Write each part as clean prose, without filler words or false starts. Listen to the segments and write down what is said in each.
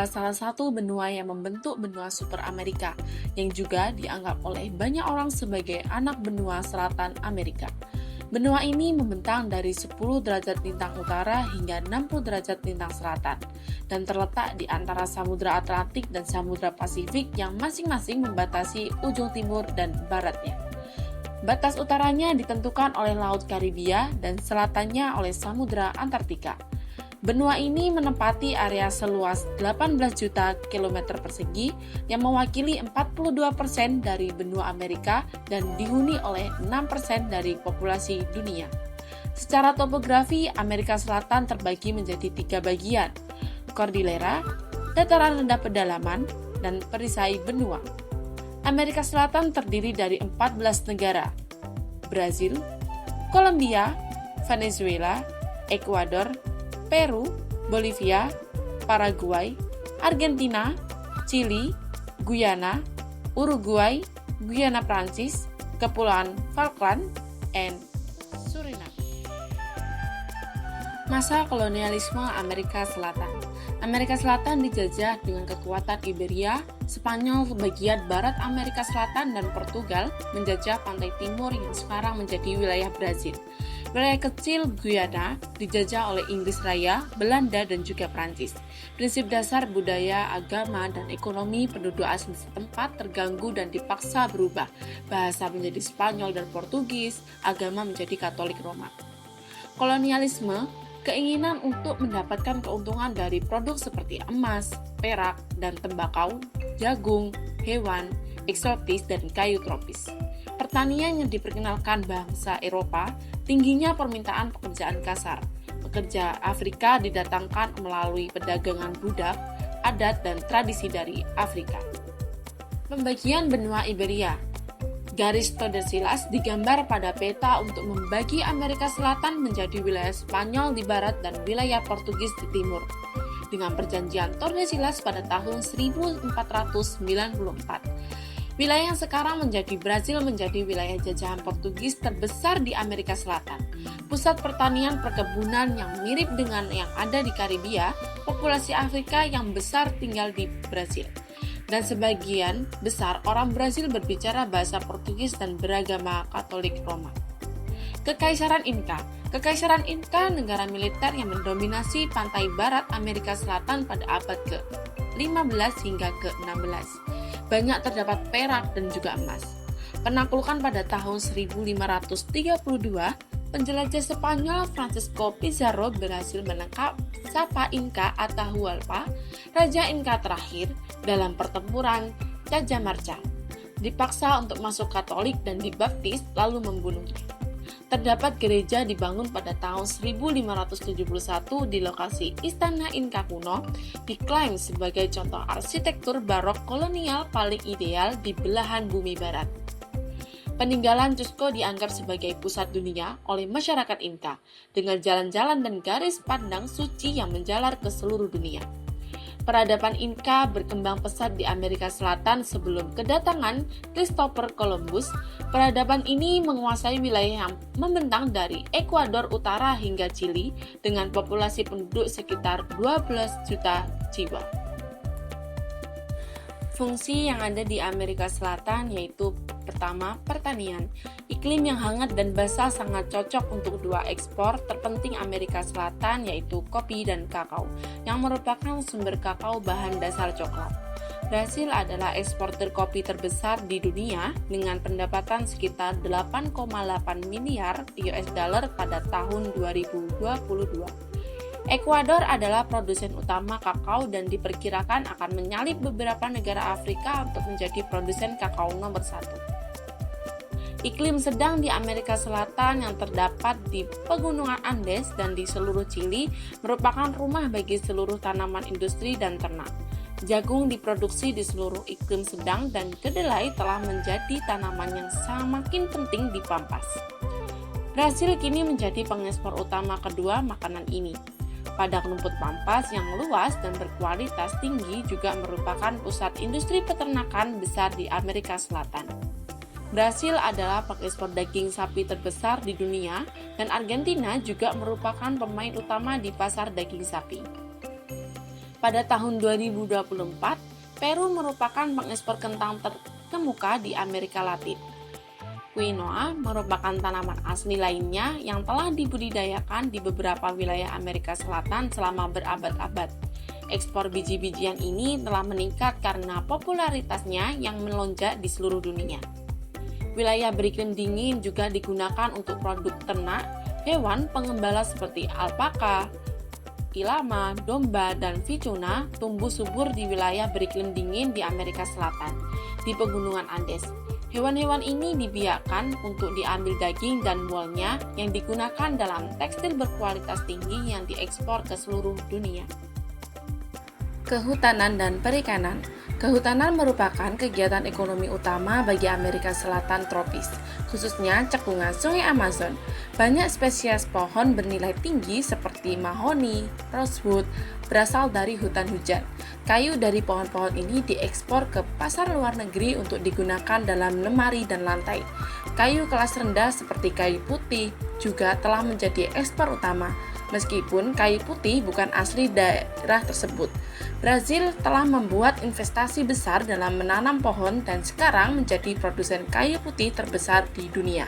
adalah salah satu benua yang membentuk benua super Amerika, yang juga dianggap oleh banyak orang sebagai anak benua selatan Amerika. Benua ini membentang dari 10 derajat lintang utara hingga 60 derajat lintang selatan, dan terletak di antara Samudra Atlantik dan Samudra Pasifik yang masing-masing membatasi ujung timur dan baratnya. Batas utaranya ditentukan oleh Laut Karibia dan selatannya oleh Samudra Antartika. Benua ini menempati area seluas 18 juta kilometer persegi yang mewakili 42% dari benua Amerika dan dihuni oleh 6% dari populasi dunia. Secara topografi, Amerika Selatan terbagi menjadi 3 bagian: Cordillera, dataran rendah pedalaman, dan perisai benua. Amerika Selatan terdiri dari 14 negara: Brazil, Kolombia, Venezuela, Ekuador, Peru, Bolivia, Paraguay, Argentina, Chili, Guyana, Uruguay, Guyana Prancis, Kepulauan Falkland, and Suriname. Masa kolonialisme Amerika Selatan. Amerika Selatan dijajah dengan kekuatan Iberia, Spanyol bagian barat Amerika Selatan, dan Portugal menjajah pantai timur yang sekarang menjadi wilayah Brazil. Wilayah kecil Guyana dijajah oleh Inggris Raya, Belanda, dan juga Prancis. Prinsip dasar budaya, agama, dan ekonomi penduduk asli setempat terganggu dan dipaksa berubah. Bahasa menjadi Spanyol dan Portugis, agama menjadi Katolik Roma. Kolonialisme, keinginan untuk mendapatkan keuntungan dari produk seperti emas, perak, dan tembakau, jagung, hewan, eksotis, dan kayu tropis. Pertanian yang diperkenalkan bangsa Eropa, tingginya permintaan pekerjaan kasar. Pekerja Afrika didatangkan melalui perdagangan budak, adat, dan tradisi dari Afrika. Pembagian benua Iberia. Garis Tordesillas digambar pada peta untuk membagi Amerika Selatan menjadi wilayah Spanyol di barat dan wilayah Portugis di timur. Dengan perjanjian Tordesillas pada tahun 1494. Wilayah yang sekarang menjadi Brazil menjadi wilayah jajahan Portugis terbesar di Amerika Selatan. Pusat pertanian perkebunan yang mirip dengan yang ada di Karibia, populasi Afrika yang besar tinggal di Brazil. Dan sebagian besar orang Brazil berbicara bahasa Portugis dan beragama Katolik Roma. Kekaisaran Inka. Kekaisaran Inka negara militer yang mendominasi pantai barat Amerika Selatan pada abad ke-15 hingga ke-16. Banyak terdapat perak dan juga emas. Penaklukan pada tahun 1532, penjelajah Spanyol Francisco Pizarro berhasil menangkap Sapa Inca Atahualpa, Raja Inca terakhir dalam pertempuran Cajamarca. Dipaksa untuk masuk Katolik dan dibaptis lalu membunuhnya. Terdapat gereja dibangun pada tahun 1571 di lokasi Istana Inca kuno, diklaim sebagai contoh arsitektur barok kolonial paling ideal di belahan bumi barat. Peninggalan Cusco dianggap sebagai pusat dunia oleh masyarakat Inca, dengan jalan-jalan dan garis pandang suci yang menjalar ke seluruh dunia. Peradaban Inca berkembang pesat di Amerika Selatan sebelum kedatangan Christopher Columbus. Peradaban ini menguasai wilayah yang membentang dari Ekuador utara hingga Chili dengan populasi penduduk sekitar 12 juta jiwa. Fungsi yang ada di Amerika Selatan yaitu pertama, pertanian. Iklim yang hangat dan basah sangat cocok untuk dua ekspor terpenting Amerika Selatan yaitu kopi dan kakao, yang merupakan sumber kakao bahan dasar coklat. Brasil adalah eksportir kopi terbesar di dunia dengan pendapatan sekitar 8,8 miliar US dollar pada tahun 2022. Ekuador adalah produsen utama kakao dan diperkirakan akan menyalip beberapa negara Afrika untuk menjadi produsen kakao nomor 1. Iklim sedang di Amerika Selatan yang terdapat di pegunungan Andes dan di seluruh Chili merupakan rumah bagi seluruh tanaman industri dan ternak. Jagung diproduksi di seluruh iklim sedang dan kedelai telah menjadi tanaman yang semakin penting di Pampas. Brasil kini menjadi pengekspor utama kedua makanan ini. Padang rumput Pampas yang luas dan berkualitas tinggi juga merupakan pusat industri peternakan besar di Amerika Selatan. Brasil adalah pengekspor daging sapi terbesar di dunia dan Argentina juga merupakan pemain utama di pasar daging sapi. Pada tahun 2024, Peru merupakan pengekspor kentang terkemuka di Amerika Latin. Quinoa merupakan tanaman asli lainnya yang telah dibudidayakan di beberapa wilayah Amerika Selatan selama berabad-abad. Ekspor biji-bijian ini telah meningkat karena popularitasnya yang melonjak di seluruh dunia. Wilayah beriklim dingin juga digunakan untuk produk ternak, hewan pengembala seperti alpaka, ilama, domba, dan vicuna tumbuh subur di wilayah beriklim dingin di Amerika Selatan, di pegunungan Andes. Hewan-hewan ini dibiarkan untuk diambil daging dan woolnya yang digunakan dalam tekstil berkualitas tinggi yang diekspor ke seluruh dunia. Kehutanan dan perikanan. Kehutanan merupakan kegiatan ekonomi utama bagi Amerika Selatan tropis, khususnya cekungan Sungai Amazon. Banyak spesies pohon bernilai tinggi seperti mahoni, rosewood, berasal dari hutan hujan. Kayu dari pohon-pohon ini diekspor ke pasar luar negeri untuk digunakan dalam lemari dan lantai. Kayu kelas rendah seperti kayu putih juga telah menjadi ekspor utama, meskipun kayu putih bukan asli daerah tersebut. Brazil telah membuat investasi besar dalam menanam pohon dan sekarang menjadi produsen kayu putih terbesar di dunia.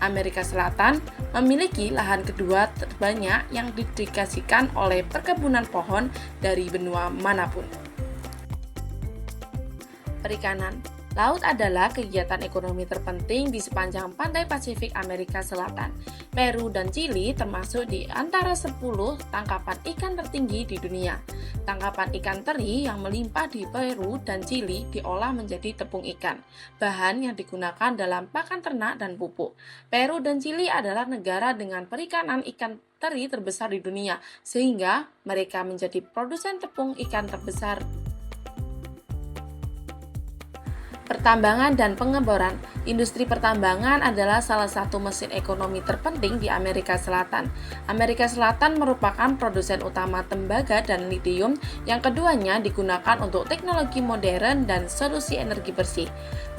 Amerika Selatan memiliki lahan kedua terbanyak yang didedikasikan oleh perkebunan pohon dari benua manapun. Perikanan. Laut adalah kegiatan ekonomi terpenting di sepanjang pantai Pasifik Amerika Selatan. Peru dan Chili termasuk di antara 10 tangkapan ikan tertinggi di dunia. Tangkapan ikan teri yang melimpah di Peru dan Chili diolah menjadi tepung ikan, bahan yang digunakan dalam pakan ternak dan pupuk. Peru dan Chili adalah negara dengan perikanan ikan teri terbesar di dunia, sehingga mereka menjadi produsen tepung ikan terbesar. Pertambangan dan pengeboran. Industri pertambangan adalah salah satu mesin ekonomi terpenting di Amerika Selatan. Amerika Selatan merupakan produsen utama tembaga dan litium, yang keduanya digunakan untuk teknologi modern dan solusi energi bersih.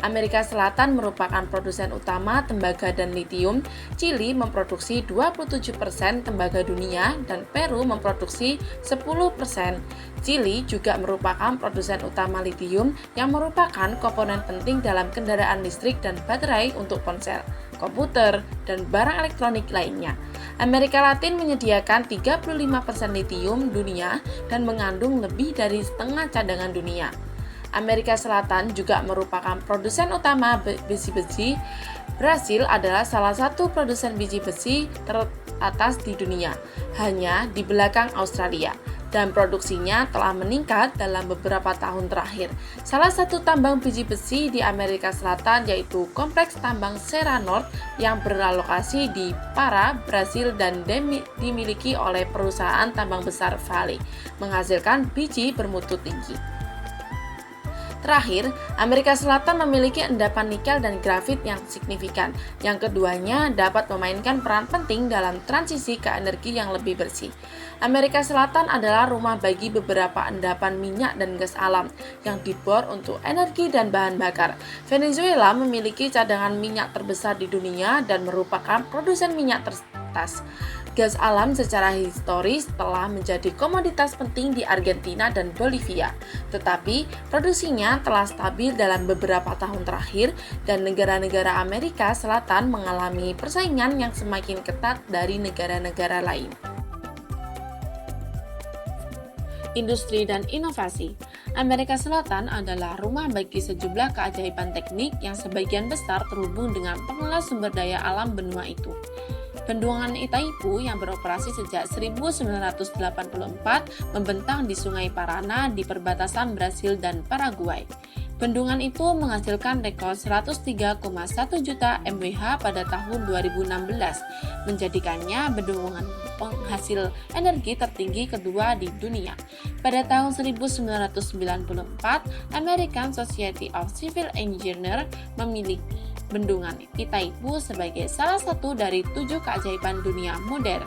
Amerika Selatan merupakan produsen utama tembaga dan litium. Chili memproduksi 27% tembaga dunia dan Peru memproduksi 10%. Chili juga merupakan produsen utama litium yang merupakan komponen penting dalam kendaraan listrik dan baterai untuk ponsel, komputer, dan barang elektronik lainnya. Amerika Latin menyediakan 35% litium dunia dan mengandung lebih dari setengah cadangan dunia. Amerika Selatan juga merupakan produsen utama besi besi. Brasil adalah salah satu produsen biji besi teratas di dunia, hanya di belakang Australia, dan produksinya telah meningkat dalam beberapa tahun terakhir. Salah satu tambang biji besi di Amerika Selatan yaitu Kompleks Tambang Serra Norte yang berlokasi di Pará, Brasil, dan dimiliki oleh perusahaan tambang besar Vale, menghasilkan biji bermutu tinggi. Terakhir, Amerika Selatan memiliki endapan nikel dan grafit yang signifikan. Yang keduanya dapat memainkan peran penting dalam transisi ke energi yang lebih bersih. Amerika Selatan adalah rumah bagi beberapa endapan minyak dan gas alam yang dibor untuk energi dan bahan bakar. Venezuela memiliki cadangan minyak terbesar di dunia dan merupakan produsen minyak teratas. Gas alam secara historis telah menjadi komoditas penting di Argentina dan Bolivia, tetapi produksinya telah stabil dalam beberapa tahun terakhir dan negara-negara Amerika Selatan mengalami persaingan yang semakin ketat dari negara-negara lain. Industri dan inovasi. Amerika Selatan adalah rumah bagi sejumlah keajaiban teknik yang sebagian besar terhubung dengan pengelola sumber daya alam benua itu. Bendungan Itaipu yang beroperasi sejak 1984 membentang di Sungai Paraná di perbatasan Brasil dan Paraguay. Bendungan itu menghasilkan rekor 103,1 juta MWh pada tahun 2016, menjadikannya bendungan penghasil energi tertinggi kedua di dunia. Pada tahun 1994, American Society of Civil Engineers memiliki Bendungan Itaipu sebagai salah satu dari 7 keajaiban dunia modern.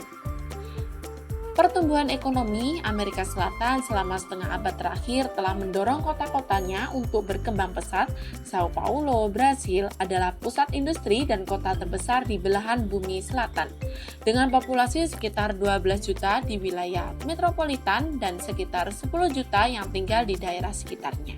Pertumbuhan ekonomi Amerika Selatan selama setengah abad terakhir telah mendorong kota-kotanya untuk berkembang pesat. Sao Paulo, Brasil adalah pusat industri dan kota terbesar di belahan bumi selatan, dengan populasi sekitar 12 juta di wilayah metropolitan dan sekitar 10 juta yang tinggal di daerah sekitarnya.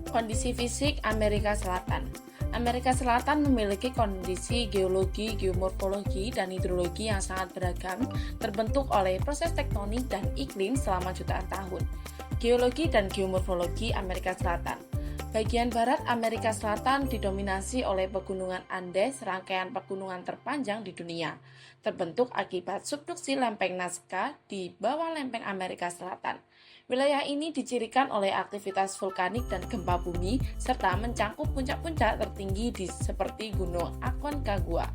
Kondisi fisik Amerika Selatan. Amerika Selatan memiliki kondisi geologi, geomorfologi, dan hidrologi yang sangat beragam, terbentuk oleh proses tektonik dan iklim selama jutaan tahun. Geologi dan geomorfologi Amerika Selatan. Bagian barat Amerika Selatan didominasi oleh pegunungan Andes, rangkaian pegunungan terpanjang di dunia, terbentuk akibat subduksi lempeng Nazca di bawah lempeng Amerika Selatan. Wilayah ini dicirikan oleh aktivitas vulkanik dan gempa bumi, serta mencangkup puncak-puncak tertinggi seperti Gunung Aconcagua.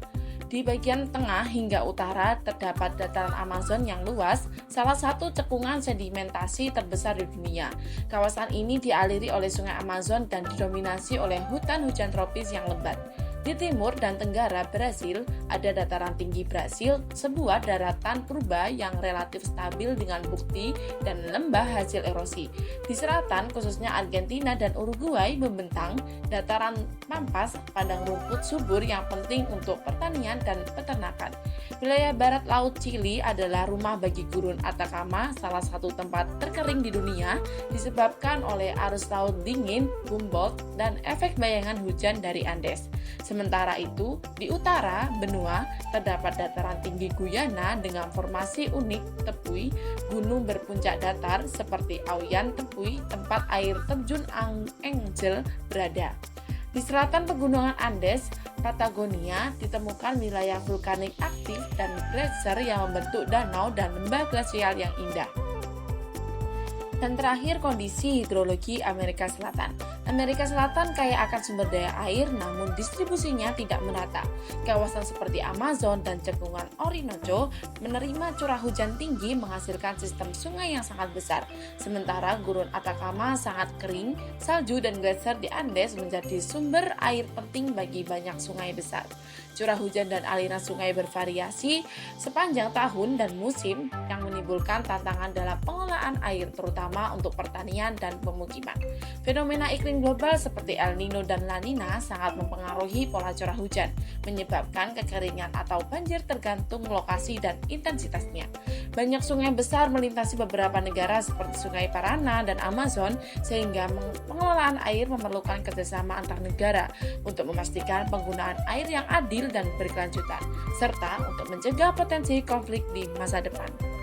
Di bagian tengah hingga utara terdapat dataran Amazon yang luas, salah satu cekungan sedimentasi terbesar di dunia. Kawasan ini dialiri oleh Sungai Amazon dan didominasi oleh hutan hujan tropis yang lebat. Di timur dan tenggara Brasil, ada dataran tinggi Brasil, sebuah daratan purba yang relatif stabil dengan bukti dan lembah hasil erosi. Di selatan, khususnya Argentina dan Uruguay, membentang dataran pampas padang rumput subur yang penting untuk pertanian dan peternakan. Wilayah barat laut Chili adalah rumah bagi gurun Atacama, salah satu tempat terkering di dunia, disebabkan oleh arus laut dingin, Humboldt, dan efek bayangan hujan dari Andes. Sementara itu, di utara benua terdapat dataran tinggi Guyana dengan formasi unik tepui, gunung berpuncak datar seperti Auyan Tepui, tempat air terjun Angel berada. Di selatan pegunungan Andes, Patagonia, ditemukan wilayah vulkanik aktif dan gletser yang membentuk danau dan lembah glasial yang indah. Dan terakhir, kondisi hidrologi Amerika Selatan. Amerika Selatan kaya akan sumber daya air, namun distribusinya tidak merata. Kawasan seperti Amazon dan cekungan Orinoco menerima curah hujan tinggi menghasilkan sistem sungai yang sangat besar. Sementara gurun Atacama sangat kering, salju dan gletser di Andes menjadi sumber air penting bagi banyak sungai besar. Curah hujan dan aliran sungai bervariasi sepanjang tahun dan musim yang menimbulkan tantangan dalam pengelolaan air, terutama untuk pertanian dan pemukiman. Fenomena iklim global seperti El Nino dan La Nina sangat mempengaruhi pola curah hujan, menyebabkan kekeringan atau banjir tergantung lokasi dan intensitasnya. Banyak sungai besar melintasi beberapa negara seperti Sungai Parana dan Amazon, sehingga pengelolaan air memerlukan kerjasama antar negara untuk memastikan penggunaan air yang adil dan berkelanjutan, serta untuk mencegah potensi konflik di masa depan.